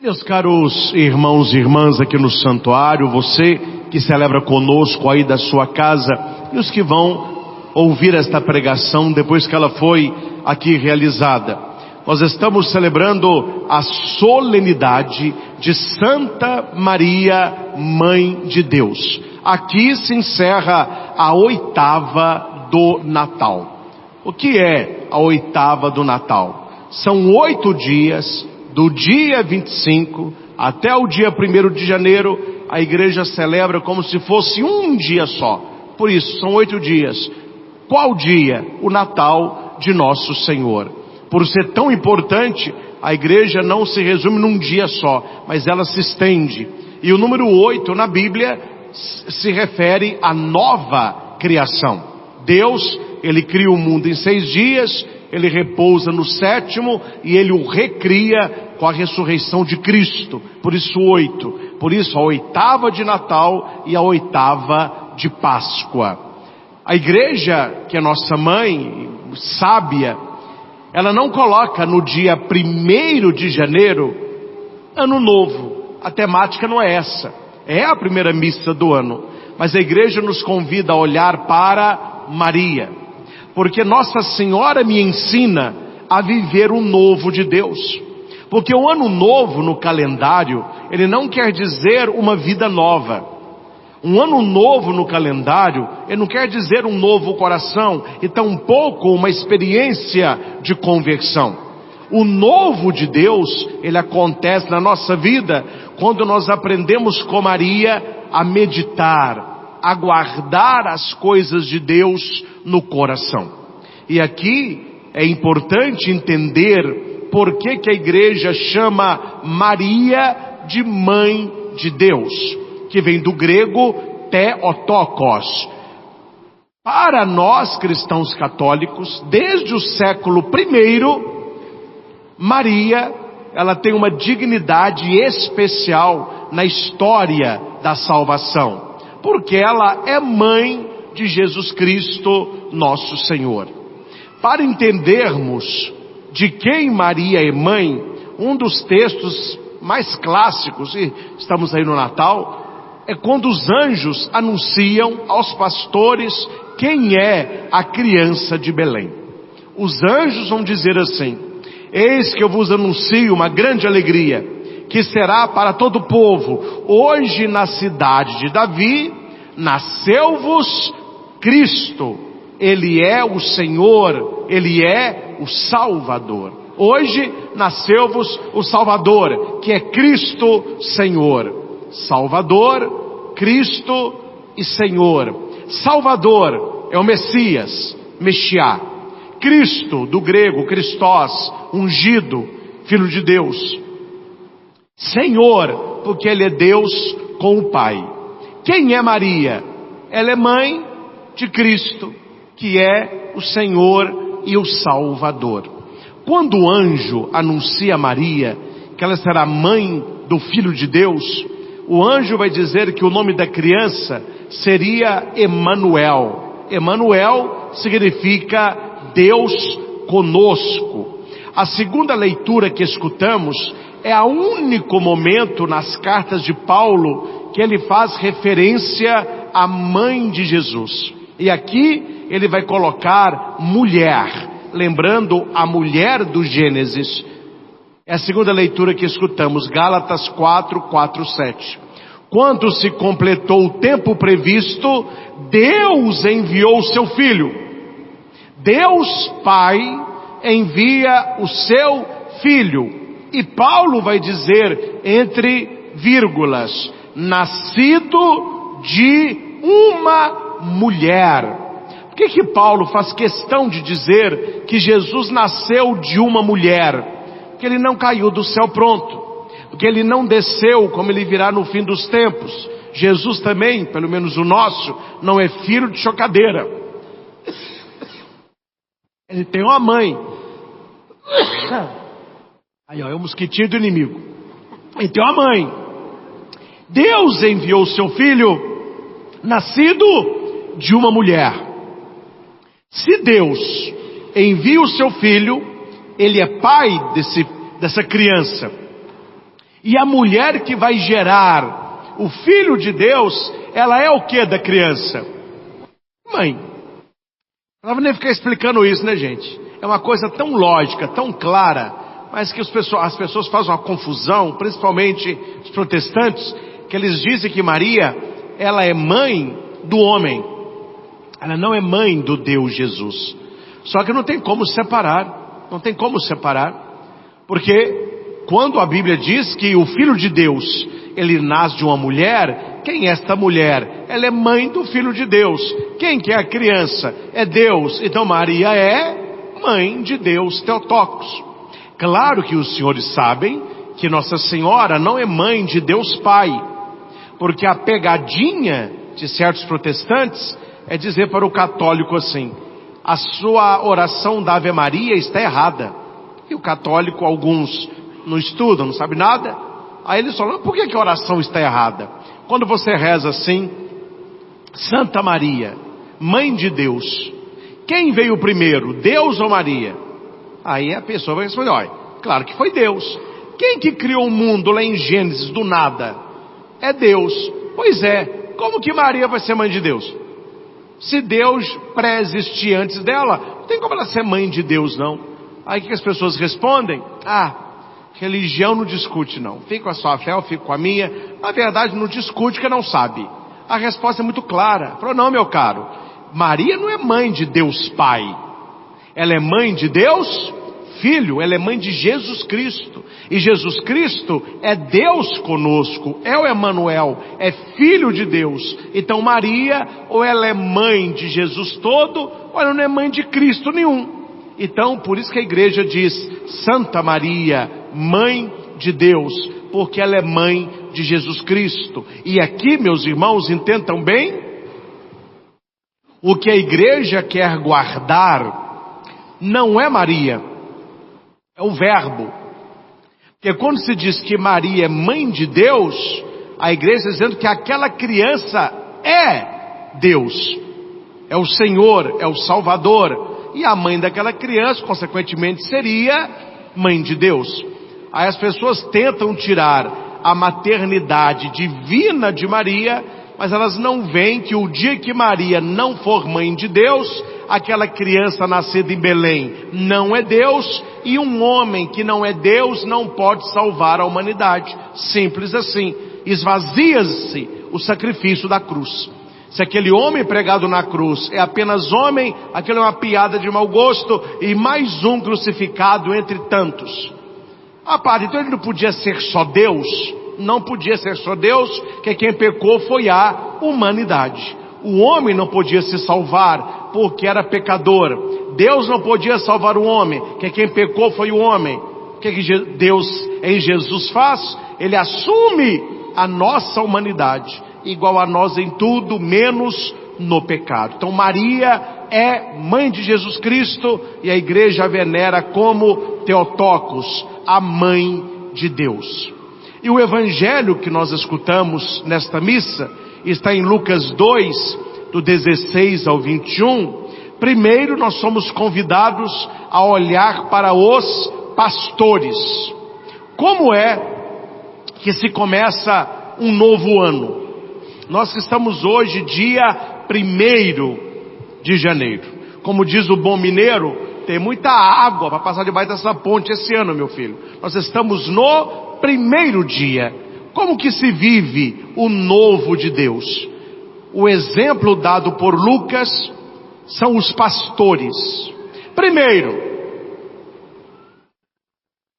Meus caros irmãos e irmãs aqui no santuário, você que celebra conosco aí da sua casa e os que vão ouvir esta pregação depois que ela foi aqui realizada. Nós estamos celebrando a solenidade de Santa Maria, Mãe de Deus. Aqui se encerra a oitava do Natal. O que é a oitava do Natal? São 8 dias. Do dia 25 até o dia 1º de janeiro, a igreja celebra como se fosse um dia só. Por isso, são 8 dias. Qual dia? O Natal de Nosso Senhor. Por ser tão importante, a igreja não se resume num dia só, mas ela se estende. E o número 8 na Bíblia se refere à nova criação. Deus, Ele cria o mundo em 6 dias, Ele repousa no 7º e Ele o recria com a ressurreição de Cristo. Por isso 8. Por isso a oitava de Natal e a oitava de Páscoa. A igreja, que é nossa mãe, sábia, ela não coloca no dia 1º de janeiro, Ano Novo. A temática não é essa. É a primeira missa do ano. Mas a igreja nos convida a olhar para Maria. Porque Nossa Senhora me ensina a viver o novo de Deus. Porque o ano novo no calendário, ele não quer dizer uma vida nova. Um ano novo no calendário, ele não quer dizer um novo coração, e tampouco uma experiência de conversão. O novo de Deus, ele acontece na nossa vida, quando nós aprendemos com Maria a meditar, a guardar as coisas de Deus no coração. E aqui é importante entender por que a igreja chama Maria de Mãe de Deus, que vem do grego Theotokos. Para nós cristãos católicos, desde o século I, Maria, ela tem uma dignidade especial na história da salvação, porque ela é mãe de Jesus Cristo, nosso Senhor. Para entendermos de quem Maria é mãe, um dos textos mais clássicos, e estamos aí no Natal, é quando os anjos anunciam aos pastores quem é a criança de Belém. Os anjos vão dizer assim: eis que eu vos anuncio uma grande alegria, que será para todo o povo. Hoje na cidade de Davi, nasceu-vos Cristo. Ele é o Senhor, Ele é o Salvador. Hoje nasceu-vos o Salvador, que é Cristo Senhor. Salvador, Cristo e Senhor. Salvador é o Messias, Mexiá. Cristo, do grego, Christos, ungido, Filho de Deus. Senhor, porque Ele é Deus com o Pai. Quem é Maria? Ela é mãe de Cristo, que é o Senhor e o Salvador. Quando o anjo anuncia a Maria que ela será mãe do Filho de Deus, o anjo vai dizer que o nome da criança seria Emanuel. Emanuel significa Deus conosco. A segunda leitura que escutamos é o único momento nas cartas de Paulo que ele faz referência à mãe de Jesus. E aqui ele vai colocar mulher, lembrando a mulher do Gênesis. É a segunda leitura que escutamos, Gálatas 4:7. Quando se completou o tempo previsto, Deus enviou o seu Filho. Deus Pai envia o seu Filho. E Paulo vai dizer, entre vírgulas, nascido de uma mulher. Por que Paulo faz questão de dizer que Jesus nasceu de uma mulher? Porque ele não caiu do céu pronto. Porque ele não desceu como ele virá no fim dos tempos. Jesus também, pelo menos o nosso, não é filho de chocadeira. Ele tem uma mãe. Aí ó, é o mosquitinho do inimigo. Ele tem uma mãe. Deus enviou o seu filho, nascido de uma mulher. Se Deus envia o seu filho, ele é pai dessa criança. E a mulher que vai gerar o Filho de Deus, ela é o que da criança? Mãe. Não vou nem ficar explicando isso, né, gente? É uma coisa tão lógica, tão clara, mas que as pessoas fazem uma confusão, principalmente os protestantes, que eles dizem que Maria, ela é mãe do homem. Ela não é mãe do Deus Jesus. Só que não tem como separar. Não tem como separar. Porque quando a Bíblia diz que o Filho de Deus, ele nasce de uma mulher, quem é esta mulher? Ela é mãe do Filho de Deus. Quem que é a criança? É Deus. Então Maria é mãe de Deus, Theotokos. Claro que os senhores sabem que Nossa Senhora não é mãe de Deus Pai. Porque a pegadinha de certos protestantes é dizer para o católico assim: a sua oração da Ave Maria está errada. E o católico, alguns não estudam, não sabem nada. Aí eles falam: por que a oração está errada? Quando você reza assim: Santa Maria, Mãe de Deus, quem veio primeiro, Deus ou Maria? Aí a pessoa vai responder: olha, claro que foi Deus. Quem que criou o mundo lá em Gênesis do nada? É Deus. Pois é, como que Maria vai ser mãe de Deus? Se Deus pré-existia antes dela, não tem como ela ser mãe de Deus, não. Aí o que as pessoas respondem? Religião não discute, não. Fica com a sua fé, eu fico com a minha. Na verdade não discute porque não sabe. A resposta é muito clara. Falou: não, meu caro, Maria não é mãe de Deus Pai. Ela é mãe de Deus Filho. Ela é mãe de Jesus Cristo. E Jesus Cristo é Deus conosco, é o Emanuel, é Filho de Deus. Então Maria, ou ela é mãe de Jesus todo, ou ela não é mãe de Cristo nenhum. Então por isso que a igreja diz Santa Maria, Mãe de Deus, porque ela é mãe de Jesus Cristo. E aqui, meus irmãos, entendam bem, o que a igreja quer guardar não é Maria, é o Verbo. Porque quando se diz que Maria é mãe de Deus, a igreja está dizendo que aquela criança é Deus, é o Senhor, é o Salvador. E a mãe daquela criança, consequentemente, seria mãe de Deus. Aí as pessoas tentam tirar a maternidade divina de Maria, mas elas não veem que o dia que Maria não for mãe de Deus, aquela criança nascida em Belém não é Deus, e um homem que não é Deus não pode salvar a humanidade. Simples assim. Esvazia-se o sacrifício da cruz. Se aquele homem pregado na cruz é apenas homem, aquilo é uma piada de mau gosto e mais um crucificado entre tantos. Padre, então ele não podia ser só Deus? Não podia ser só Deus, que quem pecou foi a humanidade. O homem não podia se salvar porque era pecador. Deus não podia salvar o homem, que quem pecou foi o homem. O que Deus em Jesus faz? Ele assume a nossa humanidade, igual a nós em tudo, menos no pecado. Então Maria é mãe de Jesus Cristo e a igreja a venera como Theotokos, a mãe de Deus. E o evangelho que nós escutamos nesta missa está em Lucas 2, do 16 ao 21. Primeiro nós somos convidados a olhar para os pastores. Como é que se começa um novo ano? Nós estamos hoje dia 1º de janeiro. Como diz o bom mineiro, tem muita água para passar debaixo dessa ponte esse ano, meu filho. Nós estamos no 1º dia. Como que se vive o novo de Deus? O exemplo dado por Lucas são os pastores. Primeiro,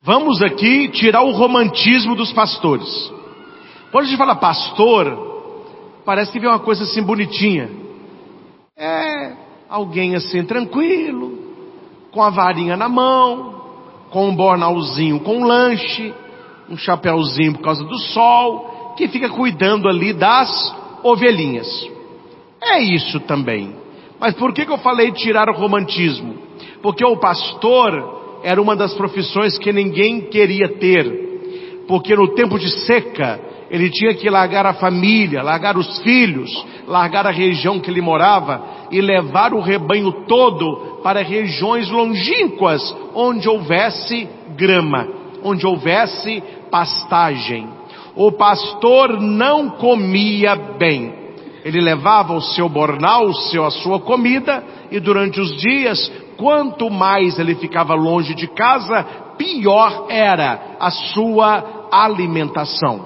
vamos aqui tirar o romantismo dos pastores. Quando a gente fala pastor, parece que vem uma coisa assim bonitinha. É alguém assim tranquilo, com a varinha na mão, com um bornalzinho com um lanche, um chapéuzinho por causa do sol, que fica cuidando ali das ovelhinhas. É isso também. Mas por que eu falei tirar o romantismo? Porque o pastor era uma das profissões que ninguém queria ter. Porque no tempo de seca, ele tinha que largar a família, largar os filhos, largar a região que ele morava e levar o rebanho todo para regiões longínquas, onde houvesse grama, onde houvesse pastagem. O pastor não comia bem. Ele levava o seu bornal, a sua comida, e durante os dias, quanto mais ele ficava longe de casa, pior era a sua alimentação.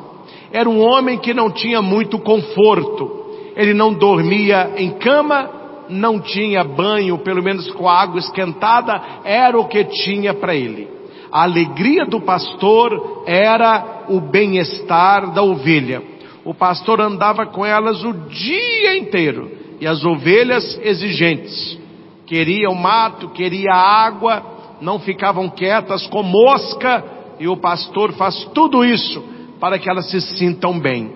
Era um homem que não tinha muito conforto. Ele não dormia em cama, não tinha banho, pelo menos com a água esquentada, era o que tinha para ele. A alegria do pastor era o bem-estar da ovelha. O pastor andava com elas o dia inteiro, e as ovelhas exigentes, queriam mato, queriam água, não ficavam quietas com mosca, e o pastor faz tudo isso para que elas se sintam bem.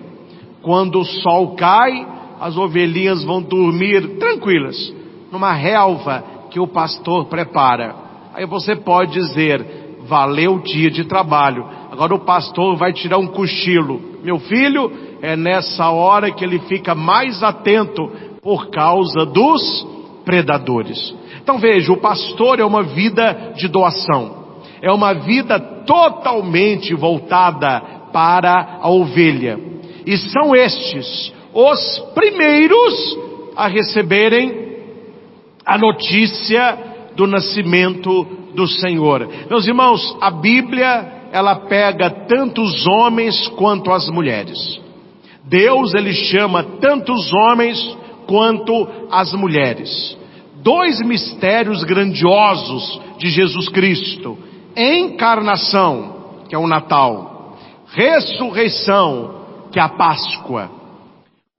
Quando o sol cai, as ovelhinhas vão dormir tranquilas, numa relva que o pastor prepara. Aí você pode dizer, valeu o dia de trabalho, agora o pastor vai tirar um cochilo. Meu filho, é nessa hora que ele fica mais atento por causa dos predadores. Então veja, o pastor é uma vida de doação, é uma vida totalmente voltada para a ovelha, e são estes os primeiros a receberem a notícia do nascimento do Senhor. Meus irmãos, a Bíblia, ela pega tanto os homens quanto as mulheres. Deus, ele chama tanto os homens quanto as mulheres. Dois mistérios grandiosos de Jesus Cristo: encarnação, que é o Natal; ressurreição, que é a Páscoa.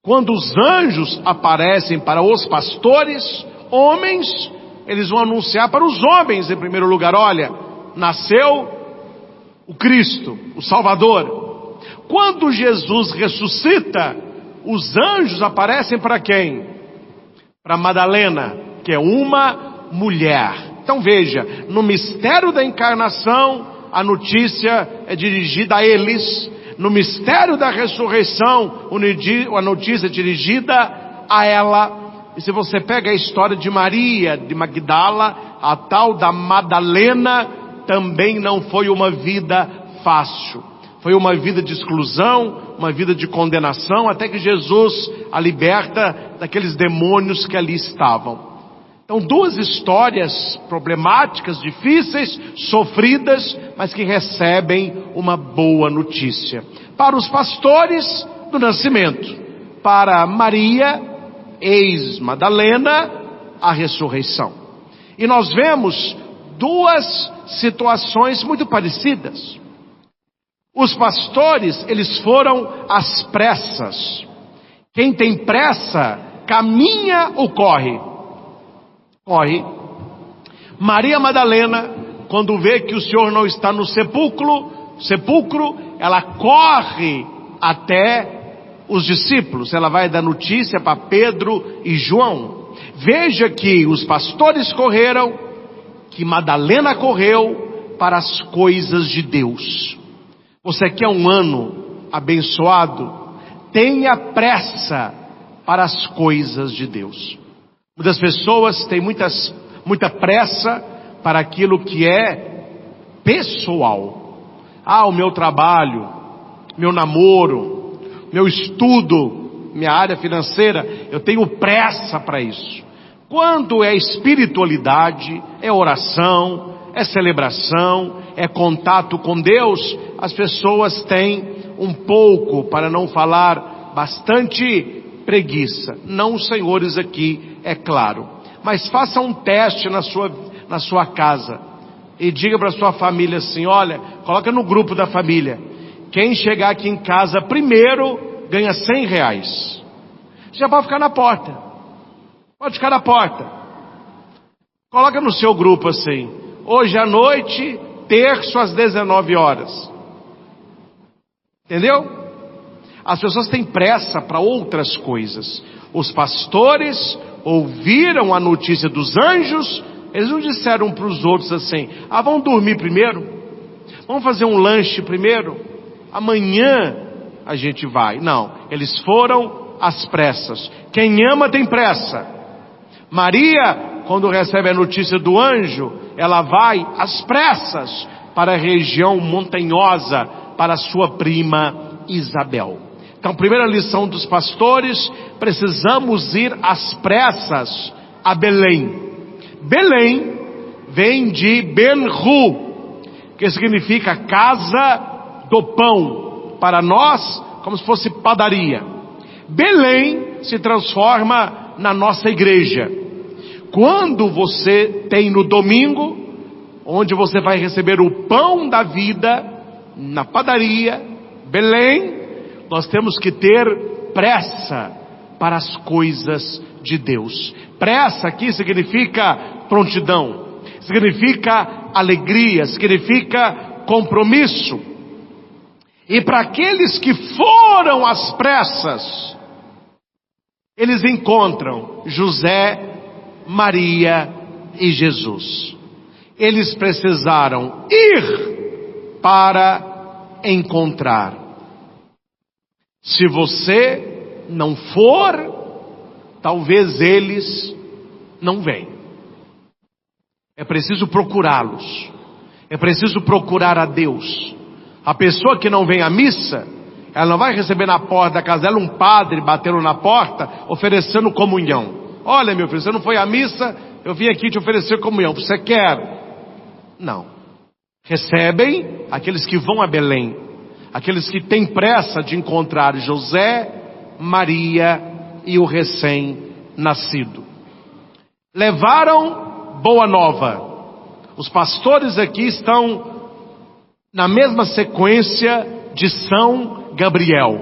Quando os anjos aparecem para os pastores, homens, eles vão anunciar para os homens em primeiro lugar: olha, nasceu o Cristo, o Salvador. Quando Jesus ressuscita, os anjos aparecem para quem? Para Madalena, que é uma mulher. Então veja, no mistério da encarnação, a notícia é dirigida a eles. No mistério da ressurreição, a notícia é dirigida a ela. E se você pega a história de Maria de Magdala, a tal da Madalena, também não foi uma vida fácil. Foi uma vida de exclusão, uma vida de condenação, até que Jesus a liberta daqueles demônios que ali estavam. Então, duas histórias problemáticas, difíceis, sofridas, mas que recebem uma boa notícia. Para os pastores, do nascimento. Para Maria, ex-Madalena, a ressurreição. E nós vemos duas situações muito parecidas. Os pastores, eles foram às pressas. Quem tem pressa, caminha ou corre? Corre. Maria Madalena, quando vê que o Senhor não está no sepulcro, ela corre até os discípulos. Ela vai dar notícia para Pedro e João. Veja que os pastores correram, que Madalena correu para as coisas de Deus. Você quer um ano abençoado? Tenha pressa para as coisas de Deus. Muitas pessoas têm muita pressa para aquilo que é pessoal. O meu trabalho, meu namoro, meu estudo, minha área financeira, eu tenho pressa para isso. Quando é espiritualidade, é oração, é celebração, é contato com Deus, as pessoas têm um pouco, para não falar bastante, preguiça. Não os senhores aqui, é claro. Mas faça um teste na sua casa e diga para a sua família assim: olha, coloca no grupo da família, quem chegar aqui em casa primeiro ganha R$100. Já pode ficar na porta. Pode ficar na porta. Coloca no seu grupo assim: hoje à noite, terço às 19 horas. Entendeu? As pessoas têm pressa para outras coisas. Os pastores ouviram a notícia dos anjos, eles não disseram para os outros assim: vamos dormir primeiro, vamos fazer um lanche primeiro, amanhã a gente vai. Não, eles foram às pressas. Quem ama tem pressa. Maria, quando recebe a notícia do anjo, ela vai às pressas para a região montanhosa para sua prima Isabel. Então, primeira lição dos pastores: precisamos ir às pressas a Belém. Belém vem de Ben-Hu, que significa casa do pão, para nós como se fosse padaria. Belém se transforma na nossa igreja. Quando você tem no domingo, onde você vai receber o pão da vida, na padaria, Belém, nós temos que ter pressa para as coisas de Deus. Pressa aqui significa prontidão, significa alegria, significa compromisso. E para aqueles que foram às pressas, eles encontram José, Maria e Jesus. Eles precisaram ir para encontrar. Se você não for, talvez eles não venham. É preciso procurá-los. É preciso procurar a Deus. A pessoa que não vem à missa, ela não vai receber na porta da casa dela um padre batendo na porta, oferecendo comunhão. Olha, meu filho, você não foi à missa, eu vim aqui te oferecer comunhão. Você quer? Não. Recebem aqueles que vão a Belém, aqueles que têm pressa de encontrar José, Maria e o recém-nascido. Levaram boa nova. Os pastores aqui estão na mesma sequência de São Gabriel.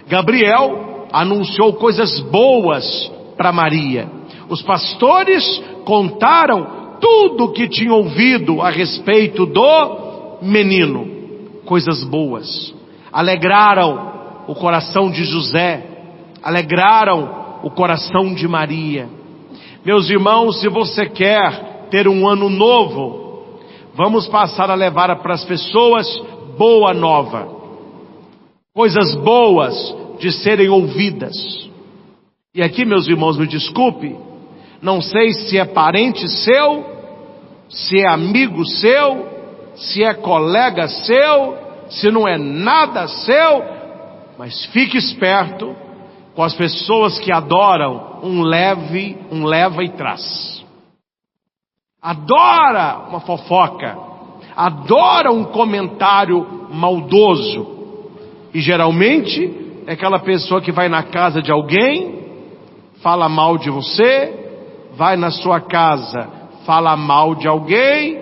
Gabriel anunciou coisas boas para Maria. Os pastores contaram tudo o que tinham ouvido a respeito do menino. Coisas boas. Alegraram o coração de José. Alegraram o coração de Maria. Meus irmãos, se você quer ter um ano novo, vamos passar a levar para as pessoas boa nova. Coisas boas de serem ouvidas. E aqui, meus irmãos, me desculpe, não sei se é parente seu, se é amigo seu, se é colega seu, se não é nada seu, mas fique esperto com as pessoas que adoram um leva e traz. Adora uma fofoca, adora um comentário maldoso, e geralmente é aquela pessoa que vai na casa de alguém, fala mal de você, vai na sua casa, fala mal de alguém,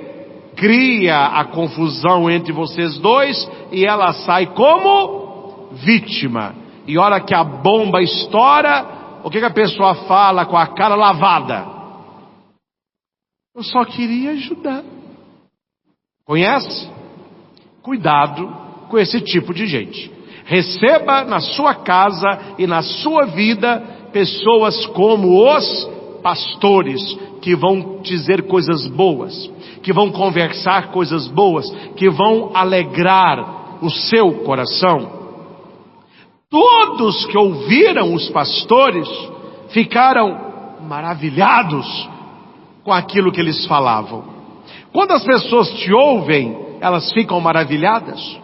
cria a confusão entre vocês dois, e ela sai como vítima. E a hora que a bomba estoura, o que a pessoa fala com a cara lavada? Eu só queria ajudar. Conhece? Cuidado com esse tipo de gente. Receba na sua casa e na sua vida pessoas como os pastores, que vão dizer coisas boas, que vão conversar coisas boas, que vão alegrar o seu coração. Todos que ouviram os pastores ficaram maravilhados com aquilo que eles falavam. Quando as pessoas te ouvem, elas ficam maravilhadas.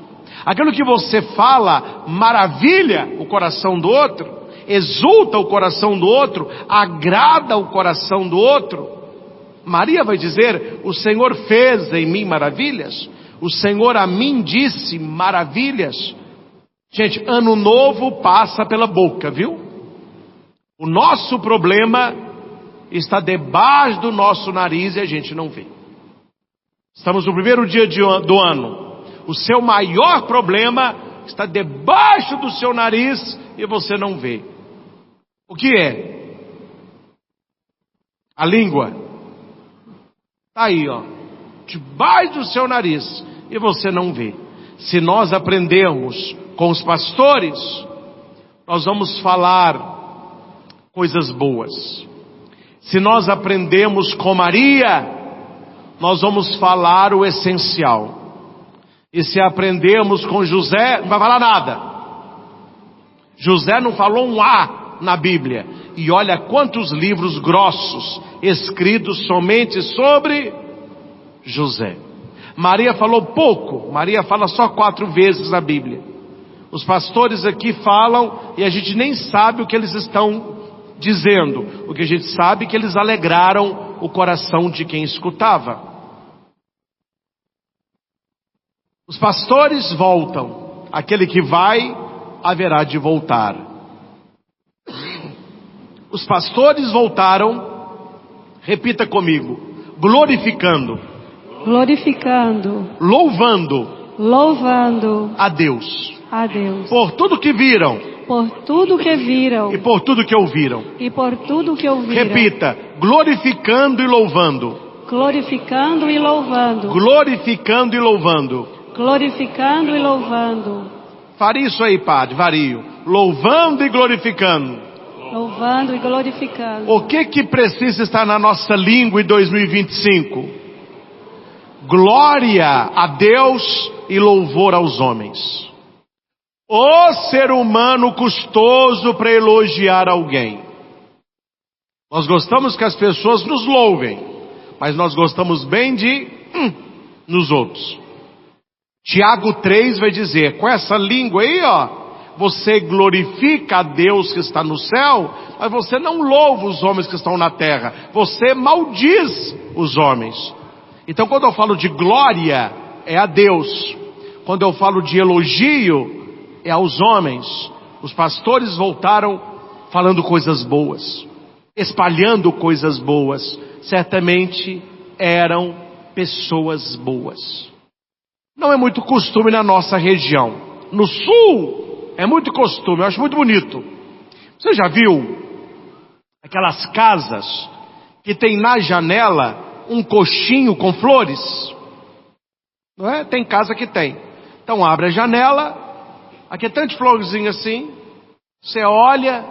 Aquilo que você fala maravilha o coração do outro, exulta o coração do outro, agrada o coração do outro. Maria vai dizer: o Senhor fez em mim maravilhas, o Senhor a mim disse maravilhas. Gente, ano novo passa pela boca, viu? O nosso problema está debaixo do nosso nariz e a gente não vê. Estamos no primeiro dia do ano. O seu maior problema está debaixo do seu nariz e você não vê. O que é? A língua. Está aí, ó, debaixo do seu nariz e você não vê. Se nós aprendermos com os pastores, nós vamos falar coisas boas. Se nós aprendemos com Maria, nós vamos falar o essencial. E se aprendemos com José, não vai falar nada. José não falou um A na Bíblia. E olha quantos livros grossos escritos somente sobre José. Maria falou pouco, Maria fala só 4 vezes na Bíblia. Os pastores aqui falam e a gente nem sabe o que eles estão dizendo. O que a gente sabe é que eles alegraram o coração de quem escutava. Os pastores voltam, aquele que vai, haverá de voltar. Os pastores voltaram, repita comigo, glorificando, louvando, a Deus, por tudo que viram, e por tudo que ouviram. Repita, glorificando e louvando, glorificando e louvando, Faria isso aí, padre, vario. Louvando e glorificando. O que precisa estar na nossa língua em 2025? Glória a Deus e louvor aos homens. O ser humano custoso para elogiar alguém. Nós gostamos que as pessoas nos louvem, mas nós gostamos bem de nos outros. Tiago 3 vai dizer, com essa língua aí, você glorifica a Deus que está no céu, mas você não louva os homens que estão na terra, você maldiz os homens. Então quando eu falo de glória, é a Deus. Quando eu falo de elogio, é aos homens. Os pastores voltaram falando coisas boas, espalhando coisas boas. Certamente eram pessoas boas. Não é muito costume na nossa região. No sul é muito costume, eu acho muito bonito. Você já viu aquelas casas que tem na janela um coxinho com flores? Não é? Tem casa que tem. Então abre a janela, aqui é tanta florzinha assim, você olha,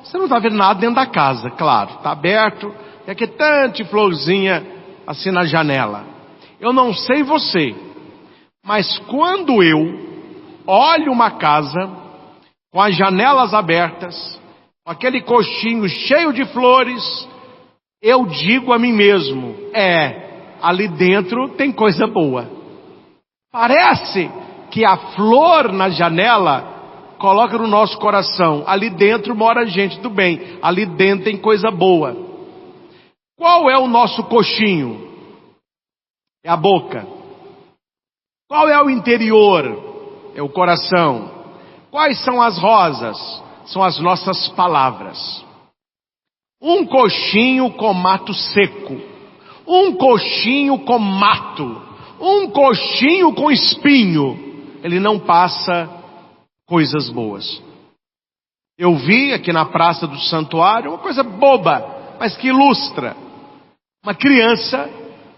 você não está vendo nada dentro da casa, claro, está aberto, e aqui é tanta florzinha assim na janela. Eu não sei você, mas quando eu olho uma casa com as janelas abertas, com aquele coxinho cheio de flores, eu digo a mim mesmo, ali dentro tem coisa boa. Parece que a flor na janela coloca no nosso coração, ali dentro mora gente do bem, ali dentro tem coisa boa. Qual é o nosso coxinho? É a boca. Qual é o interior? É o coração. Quais são as rosas? São as nossas palavras. Um coxinho com mato seco, um coxinho com mato, um coxinho com espinho, ele não passa coisas boas. Eu vi aqui na praça do santuário uma coisa boba, mas que ilustra. Uma criança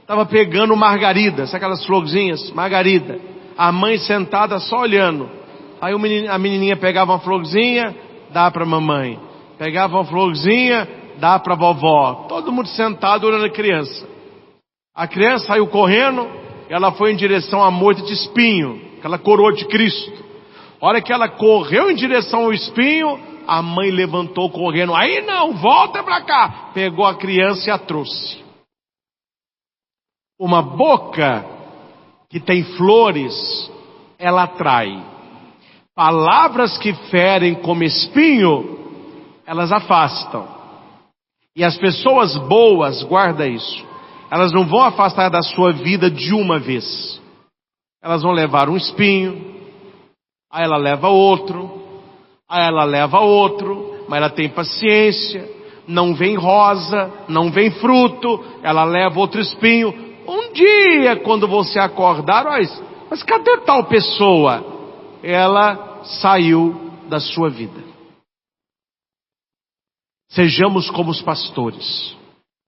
estava pegando margarida, sabe aquelas florzinhas? Margarida. A mãe sentada só olhando. Aí a menininha pegava uma florzinha, dá para a mamãe. Pegava uma florzinha, dá para a vovó. Todo mundo sentado olhando a criança. A criança saiu correndo, ela foi em direção à moita de espinho, aquela coroa de Cristo. A hora que ela correu em direção ao espinho, a mãe levantou correndo. Aí não, volta para cá. Pegou a criança e a trouxe. Uma boca que tem flores, ela atrai. Palavras que ferem como espinho, elas afastam. E as pessoas boas, guarda isso, elas não vão afastar da sua vida de uma vez. Elas vão levar um espinho, aí ela leva outro, aí ela leva outro, mas ela tem paciência, não vem rosa, não vem fruto, ela leva outro espinho. Um dia, quando você acordar, mas cadê tal pessoa? Ela saiu da sua vida. Sejamos como os pastores.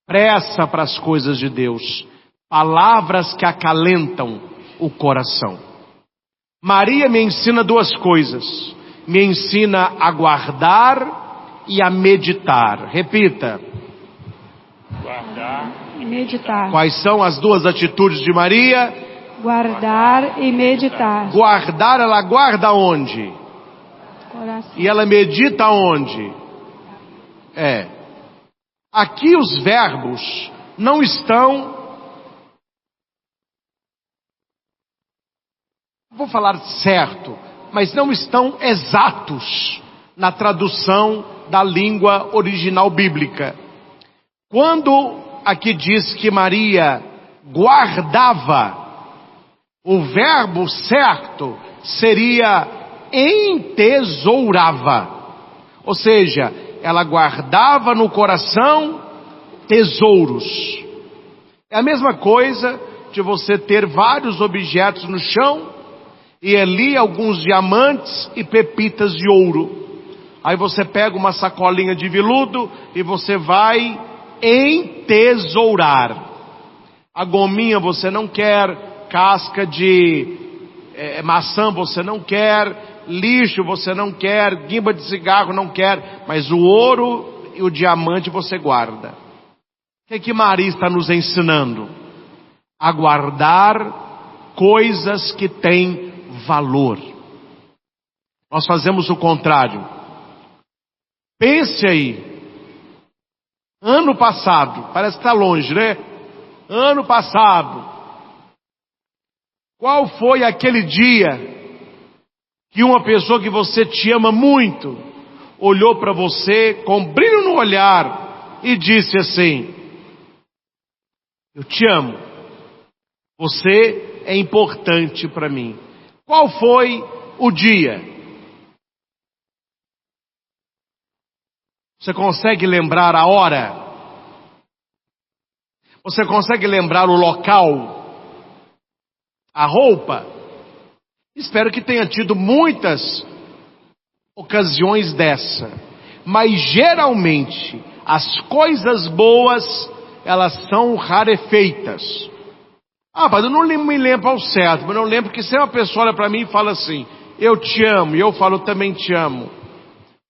Pressa para as coisas de Deus. Palavras que acalentam o coração. Maria me ensina 2 coisas. Me ensina a guardar e a meditar. Repita. Guardar e meditar. Quais são as 2 atitudes de Maria? Guardar e meditar. Guardar, ela guarda onde? Coração. E ela medita onde? Aqui os verbos não estão vou falar certo, mas não estão exatos na tradução da língua original bíblica. Quando aqui diz que Maria guardava, o verbo certo seria entesourava. Ou seja, ela guardava no coração tesouros. É a mesma coisa de você ter vários objetos no chão e ali alguns diamantes e pepitas de ouro. Aí você pega uma sacolinha de veludo e você vai entesourar. A gominha você não quer, casca de maçã você não quer, lixo você não quer, guimba de cigarro não quer, mas o ouro e o diamante você guarda. O que Maria está nos ensinando? A guardar coisas que têm valor. Nós fazemos o contrário. Pense aí, ano passado, parece que está longe, né? Ano passado, qual foi aquele dia que uma pessoa que você te ama muito, olhou para você com brilho no olhar e disse assim: eu te amo, você é importante para mim. Qual foi o dia? Você consegue lembrar a hora? Você consegue lembrar o local? A roupa? Espero que tenha tido muitas ocasiões dessa. Mas geralmente, as coisas boas, elas são rarefeitas. Mas eu não me lembro ao certo, mas eu lembro que se uma pessoa olha para mim e fala assim: eu te amo, e eu falo, eu também te amo.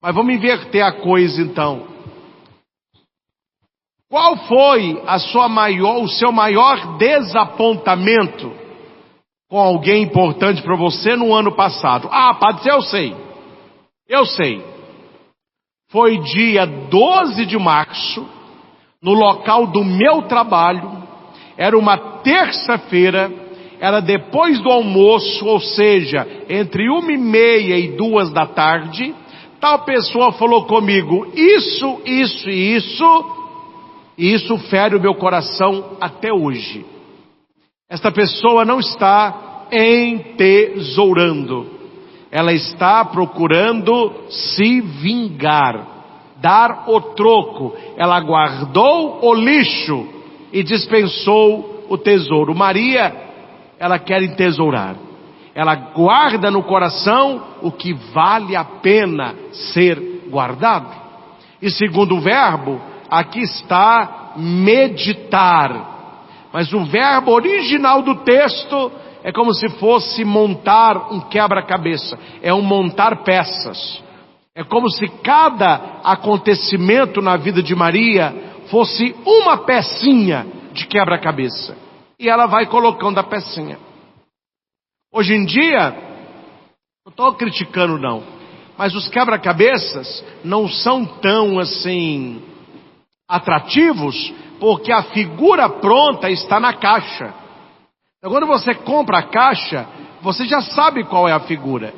Mas vamos inverter a coisa então. Qual foi o seu maior desapontamento com alguém importante para você no ano passado? Padre, eu sei. Foi dia 12 de março, no local do meu trabalho, era uma terça-feira, era depois do almoço, ou seja, entre 1h30 e 2 da tarde, tal pessoa falou comigo, isso e isso fere o meu coração até hoje. Esta pessoa não está entesourando, ela está procurando se vingar, dar o troco. Ela guardou o lixo e dispensou o tesouro. Maria, ela quer entesourar. Ela guarda no coração o que vale a pena ser guardado. E segundo o verbo, aqui está meditar. Mas o verbo original do texto é como se fosse montar um quebra-cabeça. É um montar peças. É como se cada acontecimento na vida de Maria fosse uma pecinha de quebra-cabeça. E ela vai colocando a pecinha. Hoje em dia, não estou criticando não, mas os quebra-cabeças não são tão assim atrativos, porque a figura pronta está na caixa. Então, quando você compra a caixa, você já sabe qual é a figura.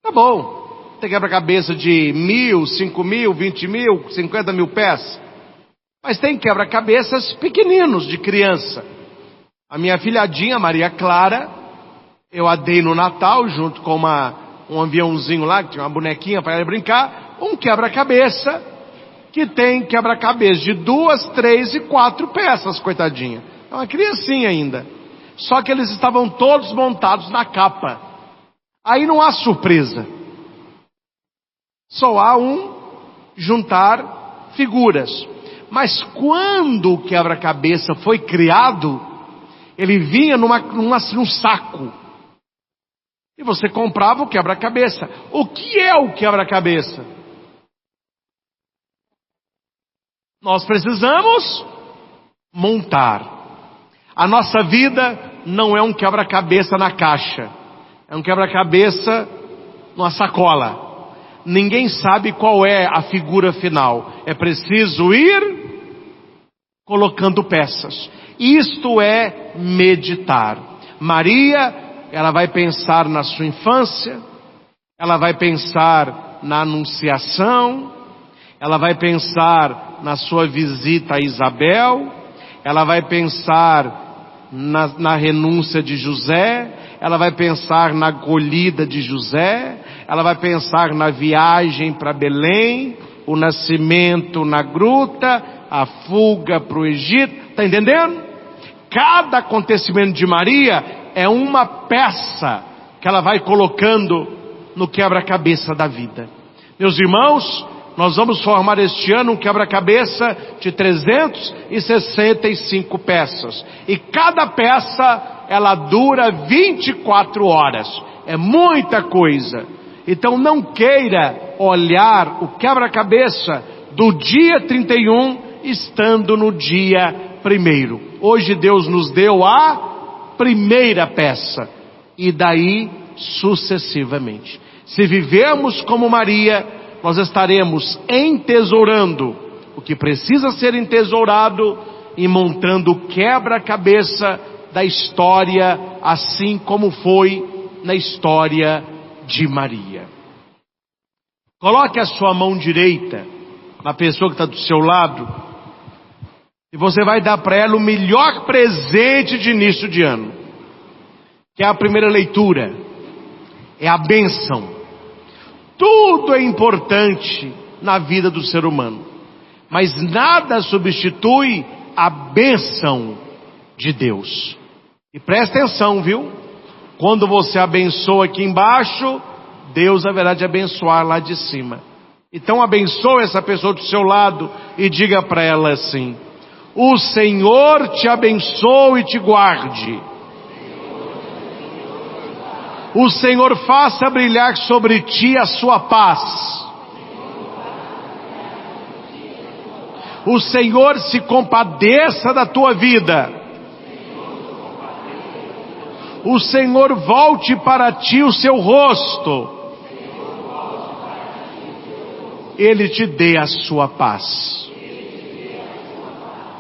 Tá bom, tem quebra-cabeça de 1.000, 5.000, 20.000, 50.000 peças, mas tem quebra-cabeças pequeninos de criança. A minha filhadinha Maria Clara, eu a dei no Natal, junto com um aviãozinho lá, que tinha uma bonequinha para ela brincar, um quebra-cabeça, que tem quebra-cabeça de 2, 3 e 4 peças, coitadinha. É uma criancinha ainda. Só que eles estavam todos montados na capa. Aí não há surpresa. Só há juntar figuras. Mas quando o quebra-cabeça foi criado, ele vinha num saco. E você comprava o quebra-cabeça. O que é o quebra-cabeça? Nós precisamos montar. A nossa vida não é um quebra-cabeça na caixa. É um quebra-cabeça numa sacola. Ninguém sabe qual é a figura final. É preciso ir colocando peças. Isto é meditar. Maria ela vai pensar na sua infância, ela vai pensar na anunciação, ela vai pensar na sua visita a Isabel, ela vai pensar na renúncia de José, ela vai pensar na acolhida de José, ela vai pensar na viagem para Belém, o nascimento na gruta, a fuga para o Egito, está entendendo? Cada acontecimento de Maria é uma peça que ela vai colocando no quebra-cabeça da vida. Meus irmãos, nós vamos formar este ano um quebra-cabeça de 365 peças. E cada peça, ela dura 24 horas. É muita coisa. Então não queira olhar o quebra-cabeça do dia 31 estando no dia 1º. Hoje Deus nos deu a primeira peça. E daí sucessivamente. Se vivemos como Maria, nós estaremos entesourando o que precisa ser entesourado e montando o quebra-cabeça da história, assim como foi na história de Maria. Coloque a sua mão direita na pessoa que está do seu lado e você vai dar para ela o melhor presente de início de ano, que é a primeira leitura, é a bênção. Tudo é importante na vida do ser humano, mas nada substitui a bênção de Deus. E presta atenção, viu? Quando você abençoa aqui embaixo, Deus haverá de abençoar lá de cima. Então abençoe essa pessoa do seu lado e diga para ela assim: o Senhor te abençoe e te guarde. O Senhor faça brilhar sobre ti a sua paz. O Senhor se compadeça da tua vida. O Senhor volte para ti o seu rosto. Ele te dê a sua paz.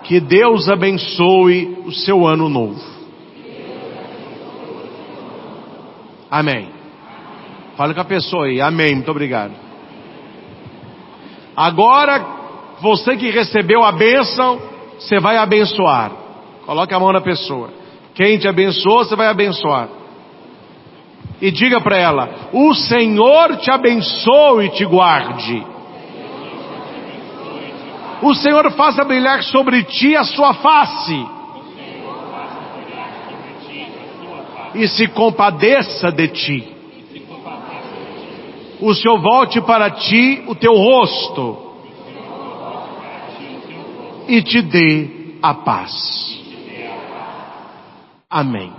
Que Deus abençoe o seu ano novo. Amém. Fala com a pessoa aí. Amém. Muito obrigado. Agora, você que recebeu a bênção, você vai abençoar. Coloque a mão na pessoa. Quem te abençoou, você vai abençoar. E diga para ela: o Senhor te abençoe e te guarde. O Senhor faça brilhar sobre ti a sua face. E se compadeça de ti. O Senhor volte para ti o teu rosto e te dê a paz. Amém.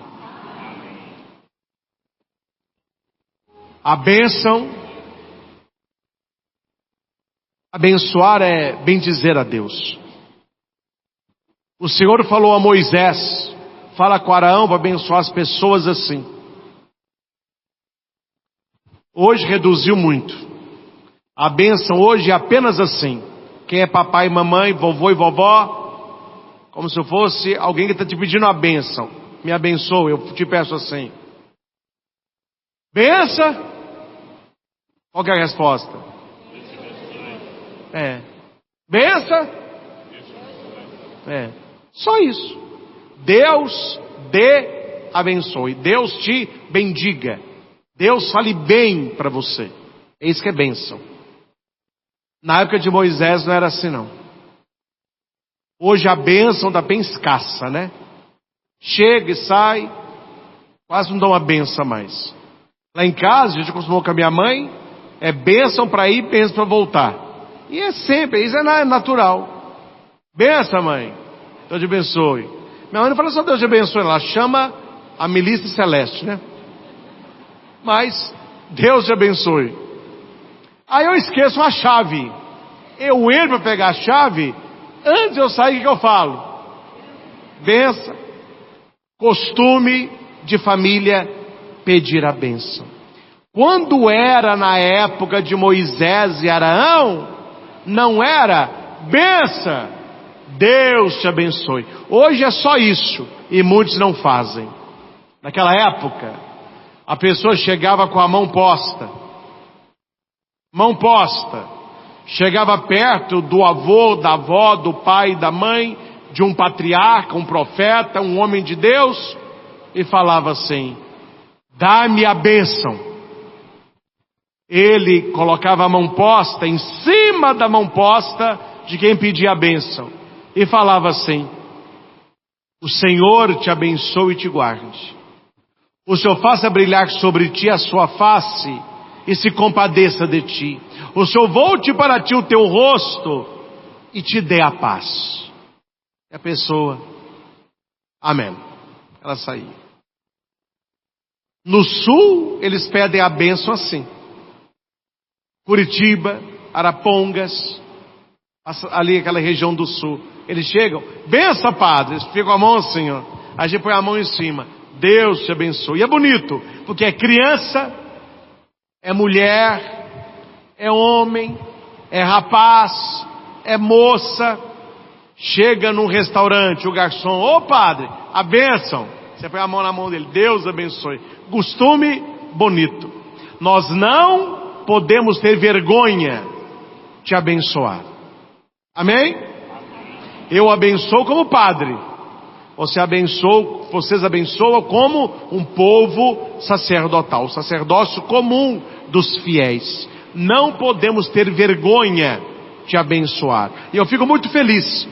A bênção, abençoar é bendizer a Deus. O Senhor falou a Moisés: fala com Araão para abençoar as pessoas assim. Hoje reduziu muito. A bênção hoje é apenas assim. Quem é papai e mamãe, vovô e vovó, como se fosse alguém que está te pedindo a bênção. Me abençoe, eu te peço assim. Bença? Qual que é a resposta? Bença? Só isso. Deus te abençoe. Deus te bendiga. Deus fale bem para você. É isso que é bênção. Na época de Moisés não era assim não. Hoje a bênção está bem escassa, né? Chega e sai, quase não dá uma bênção mais. Lá em casa, a gente acostumou com a minha mãe, é bênção para ir, bênção para voltar. E é sempre, isso é natural. Bênção, mãe. Deus te abençoe. Minha mãe não fala só Deus te abençoe, ela chama a milícia celeste, né? Mas Deus te abençoe. Aí eu esqueço uma chave. Eu entro para pegar a chave, antes de eu sair, o que eu falo? Benção. Costume de família pedir a bênção. Quando era na época de Moisés e Araão, não era benção, Deus te abençoe. Hoje é só isso, e muitos não fazem. Naquela época, A pessoa chegava com a mão posta. Mão posta. Chegava perto do avô, da avó, do pai, da mãe, de um patriarca, um profeta, um homem de Deus, e falava assim: dá-me a bênção. Ele colocava a mão posta em cima da mão posta de quem pedia a bênção, e falava assim: o Senhor te abençoe e te guarde. O Senhor faça brilhar sobre ti a sua face e se compadeça de ti. O Senhor volte para ti o teu rosto e te dê a paz. E a pessoa, amém. Ela saía. No sul, eles pedem a bênção assim. Curitiba, Arapongas, ali aquela região do sul. Eles chegam, benção, padre. Eles ficam a mão assim, ó. A gente põe a mão em cima. Deus te abençoe. E é bonito, porque é criança, é mulher, é homem, é rapaz, é moça. Chega num restaurante, o garçom, ô padre, a bênção. Você põe a mão na mão dele, Deus abençoe. Costume bonito. Nós não podemos ter vergonha de abençoar. Amém? Eu abençoo como padre. Vocês abençoam como um povo sacerdotal, o sacerdócio comum dos fiéis. Não podemos ter vergonha de abençoar. E eu fico muito feliz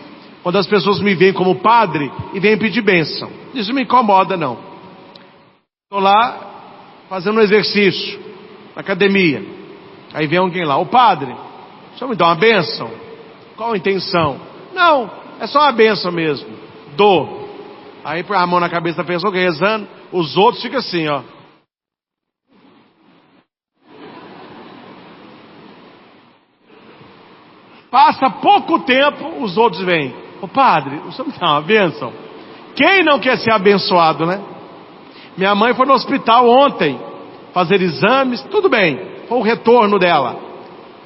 quando as pessoas me veem como padre e vêm pedir bênção. Isso não me incomoda, não. Estou lá fazendo um exercício na academia. Aí vem alguém lá: ô padre, o senhor me dá uma bênção? Qual a intenção? Não, é só uma bênção mesmo. Dou. Aí põe a mão na cabeça da pessoa, rezando. Os outros ficam assim, ó. Passa pouco tempo, os outros vêm: ô padre, o senhor me dá uma bênção? Quem não quer ser abençoado, né? Minha mãe foi no hospital ontem fazer exames, tudo bem, foi o retorno dela.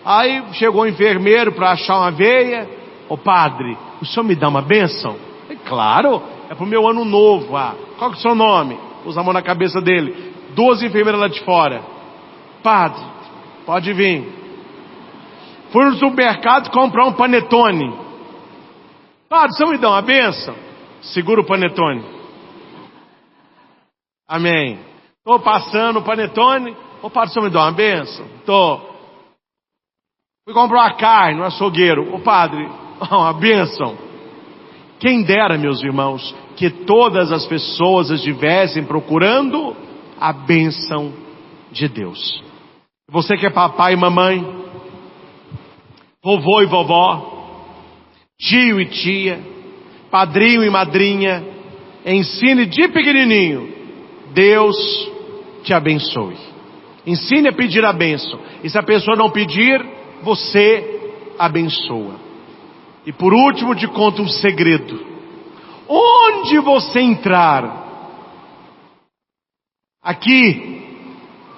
Aí chegou o enfermeiro para achar uma veia: ô padre, o senhor me dá uma bênção? Claro, é pro meu ano novo. Qual que é o seu nome? Pôs a mão na cabeça dele. 2 enfermeiras lá de fora: padre, pode vir. Fui no supermercado comprar um panetone. Padre, você me dá uma bênção? Segura o panetone. Amém. Estou passando o panetone. Ô padre, você me dá uma bênção? Tô. Fui comprar uma carne no açougueiro. Ô padre, uma bênção. Quem dera, meus irmãos, que todas as pessoas estivessem procurando a bênção de Deus. Você que é papai e mamãe, vovô e vovó, tio e tia, padrinho e madrinha, ensine de pequenininho: Deus te abençoe. Ensine a pedir a bênção. E se a pessoa não pedir, você abençoa. E por último, te conto um segredo. Onde você entrar, aqui,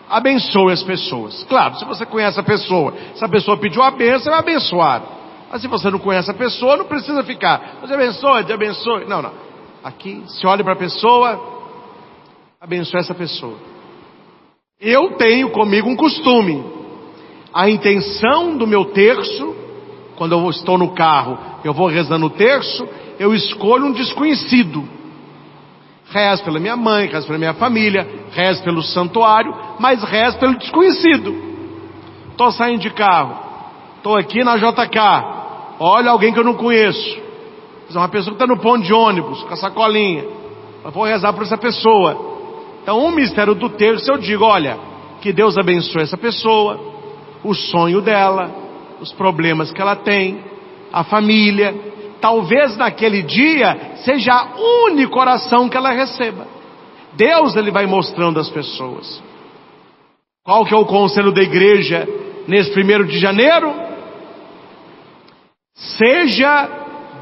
abençoe as pessoas. Claro, se você conhece a pessoa, se a pessoa pediu a bênção, você vai abençoar. Mas se você não conhece a pessoa, não precisa ficar: você abençoe, te abençoe. Não, não. Aqui, se olhe para a pessoa, abençoe essa pessoa. Eu tenho comigo um costume. A intenção do meu terço, quando eu estou no carro, eu vou rezando o terço, eu escolho um desconhecido. Rezo pela minha mãe, rezo pela minha família, rezo pelo santuário, mas rezo pelo desconhecido. Estou saindo de carro, estou aqui na JK, olha alguém que eu não conheço, uma pessoa que está no ponto de ônibus, com a sacolinha, eu vou rezar por essa pessoa. Então, um mistério do terço, eu digo: olha, que Deus abençoe essa pessoa, o sonho dela, os problemas que ela tem, a família. Talvez naquele dia seja a única oração que ela receba. Deus, ele vai mostrando às pessoas. Qual que é o conselho da igreja nesse 1º de janeiro? Seja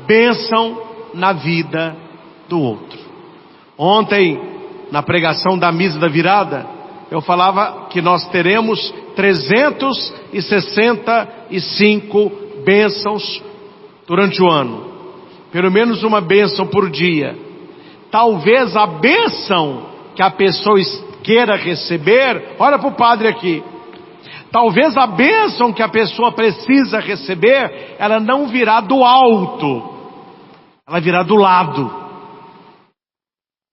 bênção na vida do outro. Ontem, na pregação da missa da virada, eu falava que nós teremos 365 bênçãos durante o ano. Pelo menos uma bênção por dia. Talvez a bênção que a pessoa queira receber, olha para o padre aqui. Talvez a bênção que a pessoa precisa receber, ela não virá do alto, ela virá do lado.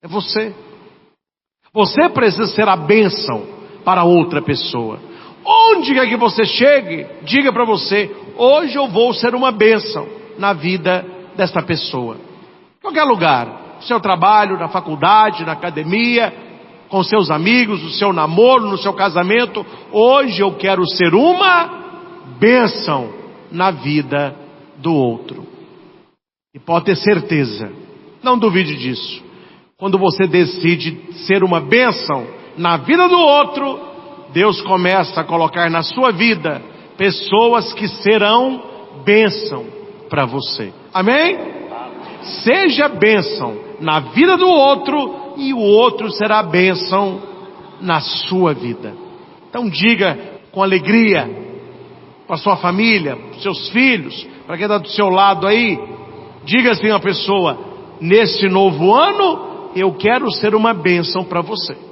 É você. Você precisa ser a bênção para outra pessoa. Onde quer que você chegue, diga para você: hoje eu vou ser uma bênção na vida desta pessoa. Em qualquer lugar, no seu trabalho, na faculdade, na academia, com seus amigos, no seu namoro, no seu casamento. Hoje eu quero ser uma bênção na vida do outro. E pode ter certeza, não duvide disso. Quando você decide ser uma bênção na vida do outro, Deus começa a colocar na sua vida pessoas que serão bênção para você. Amém? Seja bênção na vida do outro e o outro será bênção na sua vida. Então diga com alegria para sua família, para seus filhos, para quem está do seu lado aí, diga assim a pessoa: nesse novo ano eu quero ser uma bênção para você.